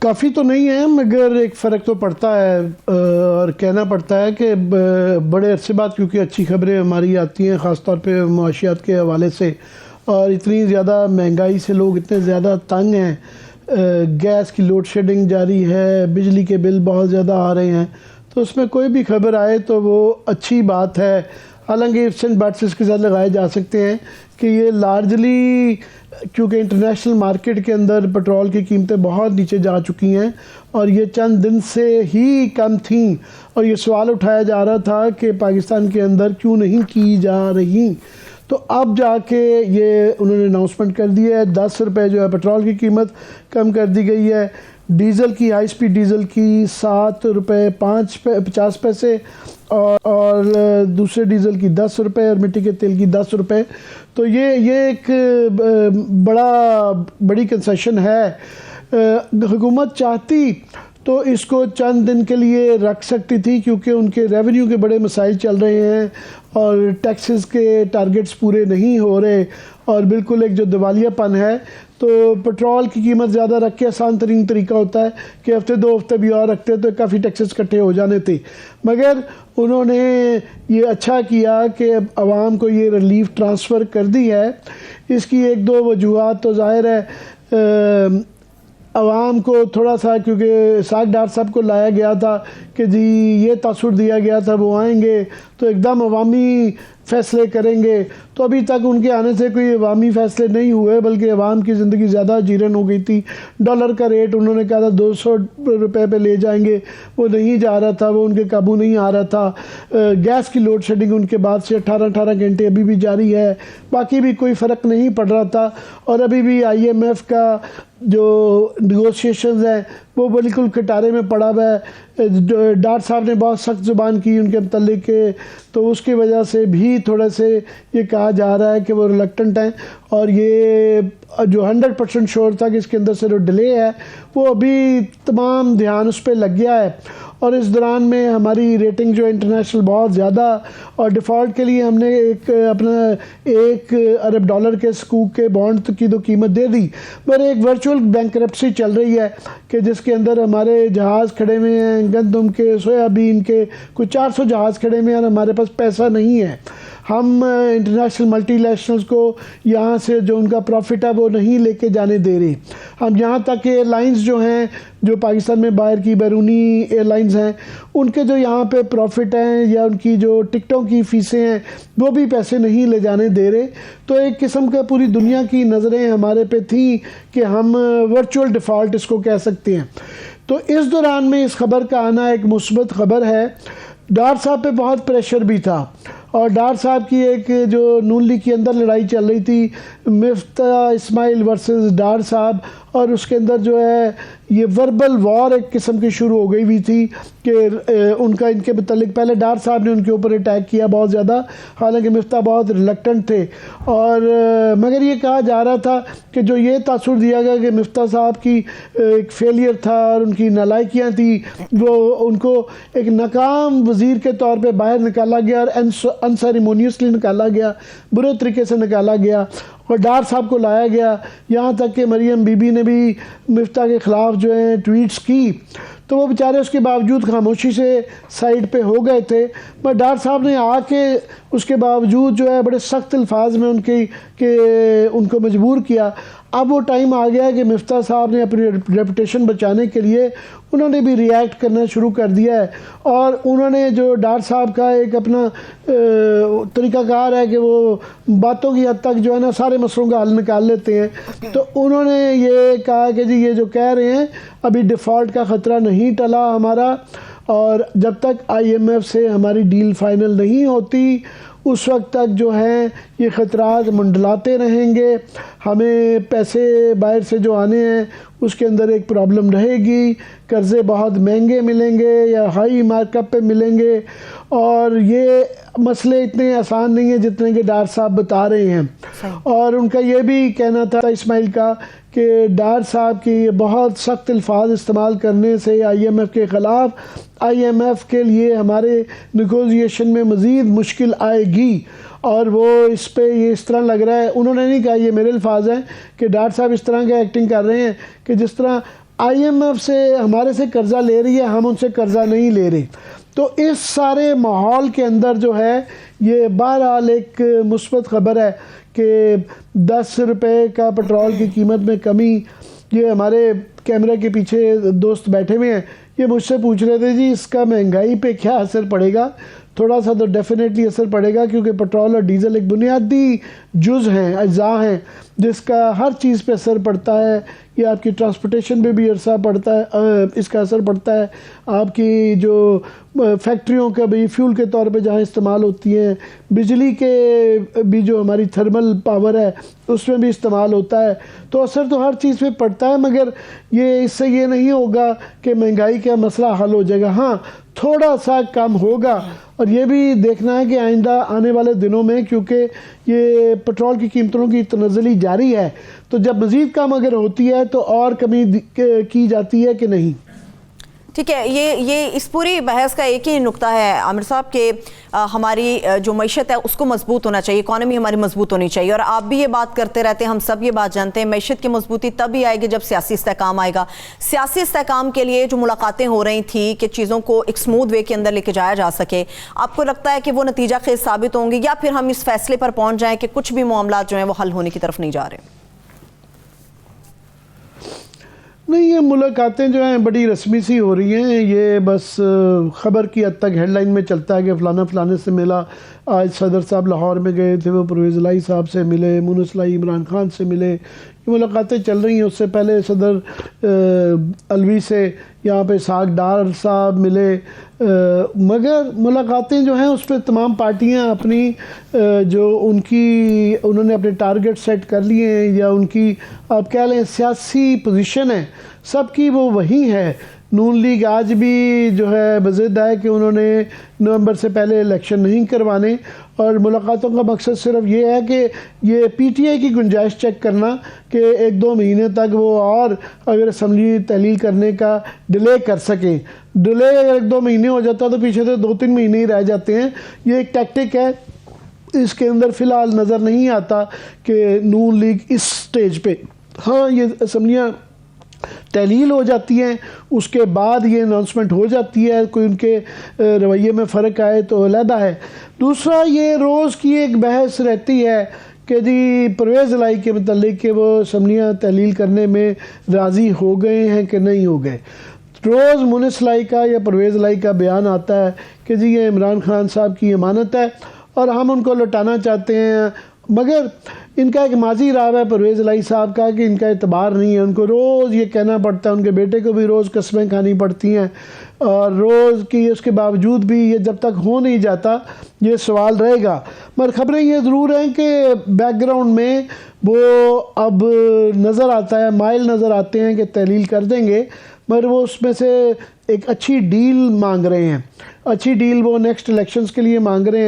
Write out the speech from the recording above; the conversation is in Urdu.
کافی تو نہیں ہے مگر ایک فرق تو پڑتا ہے، اور کہنا پڑتا ہے کہ بڑے عرصے بعد کیونکہ اچھی خبریں ہماری آتی ہیں، خاص طور پہ معاشیات کے حوالے سے، اور اتنی زیادہ مہنگائی سے لوگ اتنے زیادہ تنگ ہیں، گیس کی لوڈ شیڈنگ جاری ہے، بجلی کے بل بہت زیادہ آ رہے ہیں، تو اس میں کوئی بھی خبر آئے تو وہ اچھی بات ہے۔ حالانکہ ifs and buts اس کے ساتھ لگائے جا سکتے ہیں کہ یہ لارجلی کیونکہ انٹرنیشنل مارکیٹ کے اندر پٹرول کی قیمتیں بہت نیچے جا چکی ہیں اور یہ چند دن سے ہی کم تھیں، اور یہ سوال اٹھایا جا رہا تھا کہ پاکستان کے اندر کیوں نہیں کی جا رہی، تو اب جا کے یہ انہوں نے اناؤنسمنٹ کر دی ہے۔ 10 روپے جو ہے پٹرول کی قیمت کم کر دی گئی ہے، ڈیزل کی ہائی سپیڈ ڈیزل کی 7 روپے 50 پیسے اور دوسرے ڈیزل کی 10 روپے اور مٹی کے تیل کی 10 روپے، تو یہ ایک بڑی کنسیشن ہے۔ حکومت چاہتی تو اس کو چند دن کے لیے رکھ سکتی تھی کیونکہ ان کے ریونیو کے بڑے مسائل چل رہے ہیں اور ٹیکسز کے ٹارگٹس پورے نہیں ہو رہے، اور بالکل ایک جو دیوالیہ پن ہے، تو پٹرول کی قیمت زیادہ رکھ کے آسان ترین طریقہ ہوتا ہے کہ ہفتے 2 ہفتے بھی اور رکھتے تو کافی ٹیکسز اکٹھے ہو جانے تھے، مگر انہوں نے یہ اچھا کیا کہ عوام کو یہ ریلیف ٹرانسفر کر دی ہے۔ اس کی 1-2 وجوہات تو ظاہر ہے، عوام کو تھوڑا سا کیونکہ اسحاق ڈار صاحب کو لایا گیا تھا کہ جی یہ تاثر دیا گیا تھا وہ آئیں گے تو ایک دم عوامی فیصلے کریں گے، تو ابھی تک ان کے آنے سے کوئی عوامی فیصلے نہیں ہوئے بلکہ عوام کی زندگی زیادہ جیرن ہو گئی تھی۔ ڈالر کا ریٹ انہوں نے کہا تھا 200 روپے پہ لے جائیں گے، وہ نہیں جا رہا تھا، وہ ان کے قابو نہیں آ رہا تھا۔ گیس کی لوڈ شیڈنگ ان کے بعد سے 18 گھنٹے ابھی بھی جاری ہے، باقی بھی کوئی فرق نہیں پڑ رہا تھا، اور ابھی بھی IMF کا جو نیگوشیشنز ہیں وہ بالکل کٹارے میں پڑا ہوا ہے۔ ڈار صاحب نے بہت سخت زبان کی ان کے متعلق، تو اس کی وجہ سے بھی تھوڑے سے یہ کہا جا رہا ہے کہ وہ ریلکٹنٹ ہیں، اور یہ جو 100% شور تھا کہ اس کے اندر سے جو ڈیلے ہے وہ ابھی تمام دھیان اس پہ لگ گیا ہے، اور اس دوران میں ہماری ریٹنگ جو انٹرنیشنل بہت زیادہ، اور ڈیفالٹ کے لیے ہم نے اپنا 1 ارب ڈالر کے سکوک کے بانڈ کی تو قیمت دے دی، پر ایک ورچوئل بینکرپسی چل رہی ہے کہ جس کے اندر ہمارے جہاز کھڑے ہوئے ہیں، گندم کے، سویابین کے، کچھ 400 جہاز کھڑے ہوئے ہیں، اور ہمارے پاس پیسہ نہیں ہے۔ ہم انٹرنیشنل ملٹی نیشنلز کو یہاں سے جو ان کا پروفٹ ہے وہ نہیں لے کے جانے دے رہے۔ ہم یہاں تک کہ ایئر لائنز جو ہیں جو پاکستان میں باہر کی بیرونی ایئر لائنز ہیں، ان کے جو یہاں پہ پروفٹ ہیں یا ان کی جو ٹکٹوں کی فیسیں ہیں وہ بھی پیسے نہیں لے جانے دے رہے، تو ایک قسم کا پوری دنیا کی نظریں ہمارے پہ تھیں کہ ہم ورچوئل ڈیفالٹ اس کو کہہ سکتے ہیں۔ تو اس دوران میں اس خبر کا آنا ایک مثبت خبر ہے۔ ڈار صاحب پہ بہت پریشر بھی تھا، اور ڈار صاحب کی ایک جو نون لیگ کے اندر لڑائی چل رہی تھی، مفتاح اسماعیل ورسز ڈار صاحب، اور اس کے اندر جو ہے یہ وربل وار ایک قسم کی شروع ہو گئی ہوئی تھی کہ ان کے متعلق پہلے ڈار صاحب نے ان کے اوپر اٹیک کیا بہت زیادہ، حالانکہ مفتاح بہت ریلکٹنٹ تھے، اور مگر یہ کہا جا رہا تھا کہ جو یہ تاثر دیا گیا کہ مفتاح صاحب کی ایک فیلئر تھا اور ان کی نالائکیاں تھیں، وہ ان کو ایک ناکام وزیر کے طور پہ باہر نکالا گیا اور انسیریمونیسلی نکالا گیا، برے طریقے سے نکالا گیا، اور ڈار صاحب کو لایا گیا، یہاں تک کہ مریم بی بی نے بھی مفتاح کے خلاف جو ہے ٹویٹس کی، تو وہ بیچارے اس کے باوجود خاموشی سے سائڈ پہ ہو گئے تھے، پر ڈار صاحب نے آ کے اس کے باوجود جو ہے بڑے سخت الفاظ میں ان کو مجبور کیا۔ اب وہ ٹائم آ گیا ہے کہ مفتاح صاحب نے اپنی ریپوٹیشن بچانے کے لیے انہوں نے بھی ریئیکٹ کرنا شروع کر دیا ہے، اور انہوں نے جو ڈار صاحب کا ایک اپنا طریقہ کار ہے کہ وہ باتوں کی حد تک جو ہے نا سارے مسئلوں کا حل نکال لیتے ہیں، تو انہوں نے یہ کہا کہ جی یہ جو کہہ رہے ہیں ابھی ڈیفالٹ کا خطرہ نہیں ٹلا ہمارا، اور جب تک IMF سے ہماری ڈیل فائنل نہیں ہوتی اس وقت تک جو ہیں یہ خطرات منڈلاتے رہیں گے، ہمیں پیسے باہر سے جو آنے ہیں اس کے اندر ایک پرابلم رہے گی، قرضے بہت مہنگے ملیں گے یا ہائی مارک اپ پہ ملیں گے، اور یہ مسئلے اتنے آسان نہیں ہیں جتنے کہ ڈار صاحب بتا رہے ہیں۔ اور ان کا یہ بھی کہنا تھا اسماعیل کا کہ ڈار صاحب کی بہت سخت الفاظ استعمال کرنے سے IMF کے خلاف IMF کے لیے ہمارے نیگوزیشن میں مزید مشکل آئے گی، اور وہ اس پہ یہ اس طرح لگ رہا ہے، انہوں نے نہیں کہا، یہ میرے الفاظ ہیں کہ ڈار صاحب اس طرح کے ایکٹنگ کر رہے ہیں کہ جس طرح IMF سے ہمارے سے قرضہ لے رہی ہے, ہم ان سے قرضہ نہیں لے رہے. تو اس سارے ماحول کے اندر جو ہے یہ بہرحال ایک مثبت خبر ہے کہ 10 روپے کا پٹرول کی قیمت میں کمی. یہ ہمارے کیمرہ کے پیچھے دوست بیٹھے ہوئے ہیں, یہ مجھ سے پوچھ رہے تھے جی اس کا مہنگائی پہ کیا اثر پڑے گا. تھوڑا سا تو ڈیفینیٹلی اثر پڑے گا, کیونکہ پٹرول اور ڈیزل ایک بنیادی جز ہیں, اجزاء ہیں, جس کا ہر چیز پہ اثر پڑتا ہے. یہ آپ کی ٹرانسپورٹیشن پہ بھی اثر پڑتا ہے, اس کا اثر پڑتا ہے. آپ کی جو فیکٹریوں کا بھی فیول کے طور پہ جہاں استعمال ہوتی ہیں, بجلی کے بھی جو ہماری تھرمل پاور ہے اس میں بھی استعمال ہوتا ہے. تو اثر تو ہر چیز پہ پڑتا ہے, مگر یہ اس سے یہ نہیں ہوگا کہ مہنگائی کا مسئلہ حل ہو جائے گا. ہاں تھوڑا سا کم ہوگا, اور یہ بھی دیکھنا ہے کہ آئندہ آنے والے دنوں میں, کیونکہ یہ پٹرول کی قیمتوں کی تنزلی جاری ہے, تو جب مزید کم اگر ہوتی ہے تو اور کمی کی جاتی ہے کہ نہیں. ٹھیک ہے, یہ اس پوری بحث کا ایک ہی نقطہ ہے عامر صاحب کہ ہماری جو معیشت ہے اس کو مضبوط ہونا چاہیے, اکانومی ہماری مضبوط ہونی چاہیے. اور آپ بھی یہ بات کرتے رہتے ہیں, ہم سب یہ بات جانتے ہیں, معیشت کی مضبوطی تب ہی آئے گی جب سیاسی استحکام آئے گا. سیاسی استحکام کے لیے جو ملاقاتیں ہو رہی تھیں کہ چیزوں کو ایک سموتھ وے کے اندر لے کے جایا جا سکے, آپ کو لگتا ہے کہ وہ نتیجہ خیز ثابت ہوں گے, یا پھر ہم اس فیصلے پر پہنچ جائیں کہ کچھ بھی معاملات جو ہیں وہ حل ہونے کی طرف نہیں جا رہے؟ نہیں, یہ ملاقاتیں جو ہیں بڑی رسمی سی ہو رہی ہیں. یہ بس خبر کی حد تک ہیڈ لائن میں چلتا ہے کہ فلانا فلانے سے ملا. آج صدر صاحب لاہور میں گئے تھے, وہ پرویز الہی صاحب سے ملے, مونس الہی عمران خان سے ملے. یہ ملاقاتیں چل رہی ہیں. اس سے پہلے صدر الوی سے یہاں پہ اسحاق ڈار صاحب ملے. مگر ملاقاتیں جو ہیں اس پہ تمام پارٹیاں اپنی جو انہوں نے اپنے ٹارگٹ سیٹ کر لیے ہیں, یا ان کی آپ کہہ لیں سیاسی پوزیشن ہے, سب کی وہ وہی ہے. نون لیگ آج بھی جو ہے بضد ہے کہ انہوں نے نومبر سے پہلے الیکشن نہیں کروانے, اور ملاقاتوں کا مقصد صرف یہ ہے کہ یہ PTI کی گنجائش چیک کرنا کہ 1-2 مہینے تک وہ اور اگر اسمبلی تحلیل کرنے کا ڈیلے کر سکیں. ڈیلے اگر 1-2 مہینے ہو جاتا تو پیچھے سے 2-3 مہینے ہی رہ جاتے ہیں. یہ ایک ٹیکٹک ہے, اس کے اندر فی الحال نظر نہیں آتا کہ نون لیگ اس سٹیج پہ. ہاں یہ اسمبلیاں تحلیل ہو جاتی ہیں, اس کے بعد یہ اناؤنسمنٹ ہو جاتی ہے, کوئی ان کے رویے میں فرق آئے تو علیحدہ ہے. دوسرا یہ روز کی ایک بحث رہتی ہے کہ جی پرویز الہی کے متعلق کہ وہ اسمبلیاں تحلیل کرنے میں راضی ہو گئے ہیں کہ نہیں ہو گئے. روز مونس الہی کا یا پرویز الہی کا بیان آتا ہے کہ جی یہ عمران خان صاحب کی امانت ہے اور ہم ان کو لوٹانا چاہتے ہیں, مگر ان کا ایک ماضی رہا ہے پرویز الہی صاحب کا کہ ان کا اعتبار نہیں ہے. ان کو روز یہ کہنا پڑتا ہے, ان کے بیٹے کو بھی روز قسمیں کھانی پڑتی ہیں, اور روز کی اس کے باوجود بھی یہ جب تک ہو نہیں جاتا یہ سوال رہے گا. مگر خبریں یہ ضرور ہیں کہ بیک گراؤنڈ میں وہ اب نظر آتا ہے, مائل نظر آتے ہیں کہ تحلیل کر دیں گے, مگر وہ اس میں سے ایک اچھی ڈیل مانگ رہے ہیں. اچھی ڈیل وہ نیکسٹ الیکشنز کے لیے مانگ رہے ہیں.